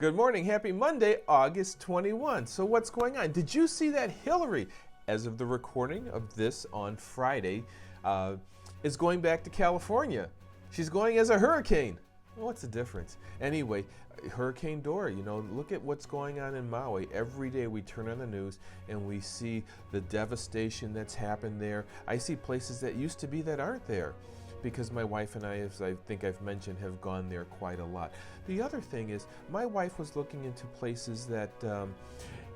Good morning. Happy Monday, August 21. So what's going on? Did you see that Hillary, as of the recording of this on Friday, is going back to California? She's going as a hurricane. Well, what's the difference? Anyway, Hurricane Dora, look at what's going on in Maui. Every day we turn on the news and we see the devastation that's happened there. I see places that used to be that aren't there, because my wife and I, as I think I've mentioned, have gone there quite a lot. The other thing is, my wife was looking into places that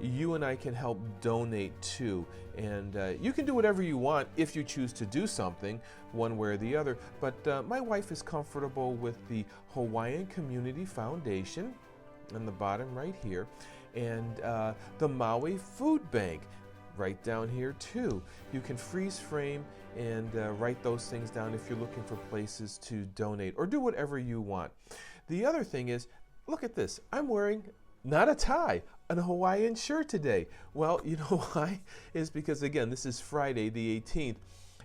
you and I can help donate to. And you can do whatever you want if you choose to do something, one way or the other. But my wife is comfortable with the Hawaiian Community Foundation, on the bottom right here, and the Maui Food Bank, right down here too. You can freeze frame and write those things down if you're looking for places to donate, or do whatever you want. The other thing is, look at this. I'm wearing not a tie, a Hawaiian shirt today. Well, you know why? Is because, again, this is Friday the 18th,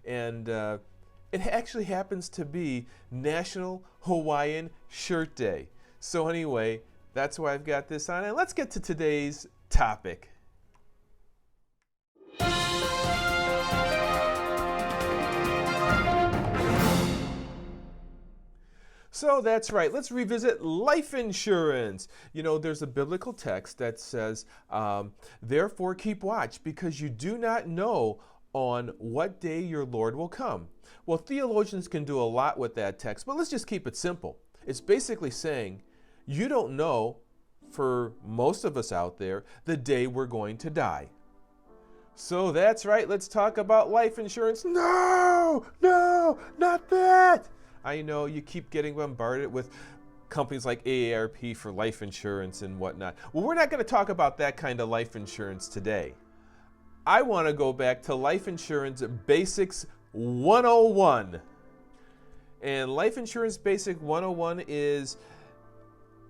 and it actually happens to be National Hawaiian Shirt Day. So anyway, that's why I've got this on, and let's get to today's topic. So that's right, let's revisit life insurance. There's a biblical text that says, therefore keep watch, because you do not know on what day your Lord will come. Well, theologians can do a lot with that text, but let's just keep it simple. It's basically saying, you don't know, for most of us out there, the day we're going to die. So that's right, let's talk about life insurance. No, not that. I know you keep getting bombarded with companies like AARP for life insurance and whatnot. Well, we're not going to talk about that kind of life insurance today. I want to go back to Life Insurance Basics 101. And Life Insurance Basic 101 is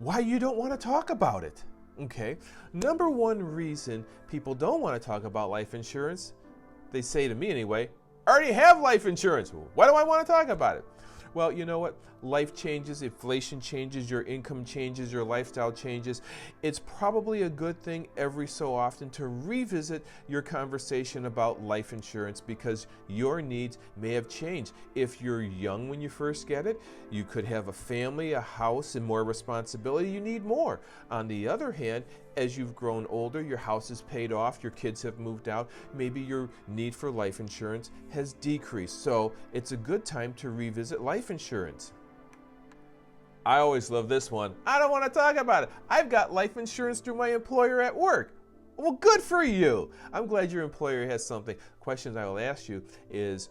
why you don't want to talk about it. Okay, number one reason people don't want to talk about life insurance, they say to me anyway, I already have life insurance. Why do I want to talk about it? Well, you know what? Life changes, inflation changes, your income changes, your lifestyle changes. It's probably a good thing every so often to revisit your conversation about life insurance, because your needs may have changed. If you're young when you first get it, you could have a family, a house, and more responsibility. You need more. On the other hand, as you've grown older, your house is paid off, your kids have moved out, maybe your need for life insurance has decreased. So it's a good time to revisit life insurance. I always love this one. I don't want to talk about it. I've got life insurance through my employer at work. Well, good for you. I'm glad your employer has something. Questions I will ask you is,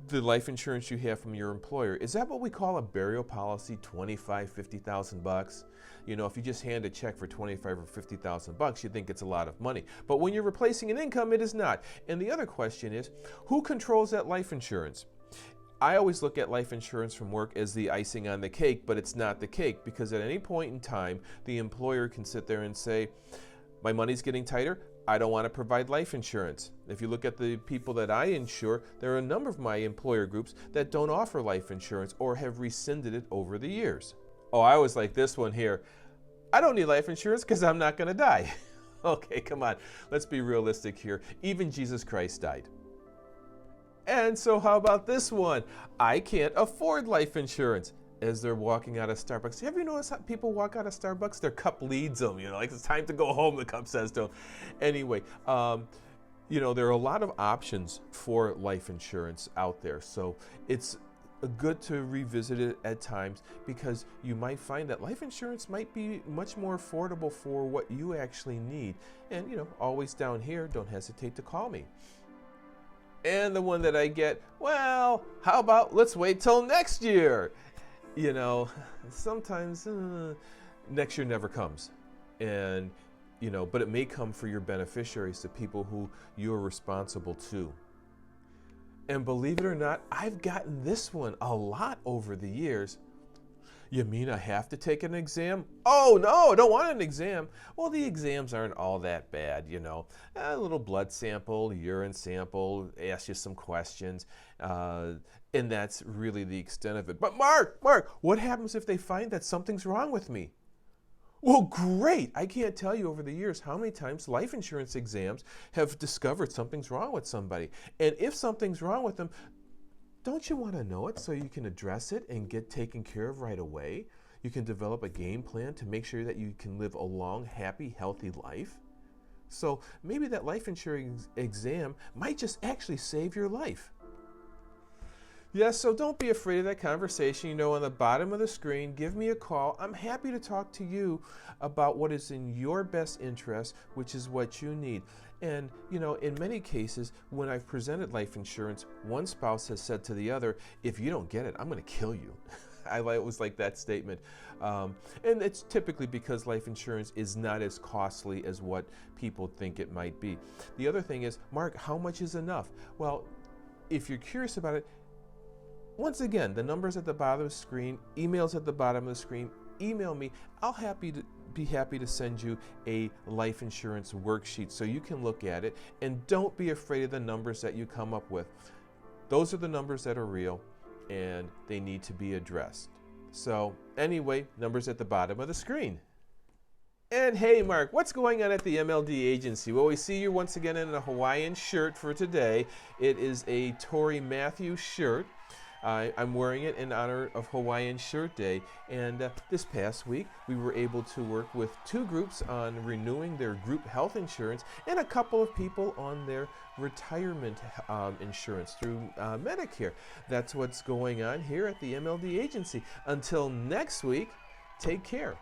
the life insurance you have from your employer, is that what we call a burial policy, $25,000, $50,000? If you just hand a check for $25,000 or $50,000, you think it's a lot of money. But when you're replacing an income, it is not. And the other question is, who controls that life insurance? I always look at life insurance from work as the icing on the cake, but it's not the cake, because at any point in time, the employer can sit there and say, my money's getting tighter, I don't want to provide life insurance. If you look at the people that I insure, there are a number of my employer groups that don't offer life insurance or have rescinded it over the years. Oh, I always like this one here. I don't need life insurance because I'm not going to die. Okay, come on. Let's be realistic here. Even Jesus Christ died. And so how about this one? I can't afford life insurance. As they're walking out of Starbucks. Have you noticed how people walk out of Starbucks? Their cup leads them, like it's time to go home, the cup says to them. Anyway, there are a lot of options for life insurance out there. So it's good to revisit it at times, because you might find that life insurance might be much more affordable for what you actually need. And, always down here, don't hesitate to call me. And the one that I get, well, how about let's wait till next year? Sometimes next year never comes. And, but it may come for your beneficiaries, the people who you're responsible to. And believe it or not, I've gotten this one a lot over the years. You mean I have to take an exam? Oh, no, I don't want an exam. Well, the exams aren't all that bad, A little blood sample, urine sample, ask you some questions, and that's really the extent of it. But Mark, what happens if they find that something's wrong with me? Well, great. I can't tell you over the years how many times life insurance exams have discovered something's wrong with somebody. And if something's wrong with them, don't you want to know it so you can address it and get taken care of right away? You can develop a game plan to make sure that you can live a long, happy, healthy life. So maybe that life insurance exam might just actually save your life. Yes, so don't be afraid of that conversation. You know, on the bottom of the screen, give me a call. I'm happy to talk to you about what is in your best interest, which is what you need. And, you know, in many cases, when I've presented life insurance, one spouse has said to the other, if you don't get it, I'm going to kill you. I always like that statement. And it's typically because life insurance is not as costly as what people think it might be. The other thing is, Mark, how much is enough? Well, if you're curious about it, once again, the number's at the bottom of the screen, email's at the bottom of the screen. Email me. I'll be happy to send you a life insurance worksheet so you can look at it. And don't be afraid of the numbers that you come up with. Those are the numbers that are real, and they need to be addressed. So anyway, numbers at the bottom of the screen. And hey, Mark, what's going on at the MLD agency? Well, we see you once again in a Hawaiian shirt for today. It is a Tori Matthews shirt. I'm wearing it in honor of Hawaiian Shirt Day, and this past week we were able to work with 2 groups on renewing their group health insurance and a couple of people on their retirement insurance through Medicare. That's what's going on here at the MLD agency. Until next week, take care.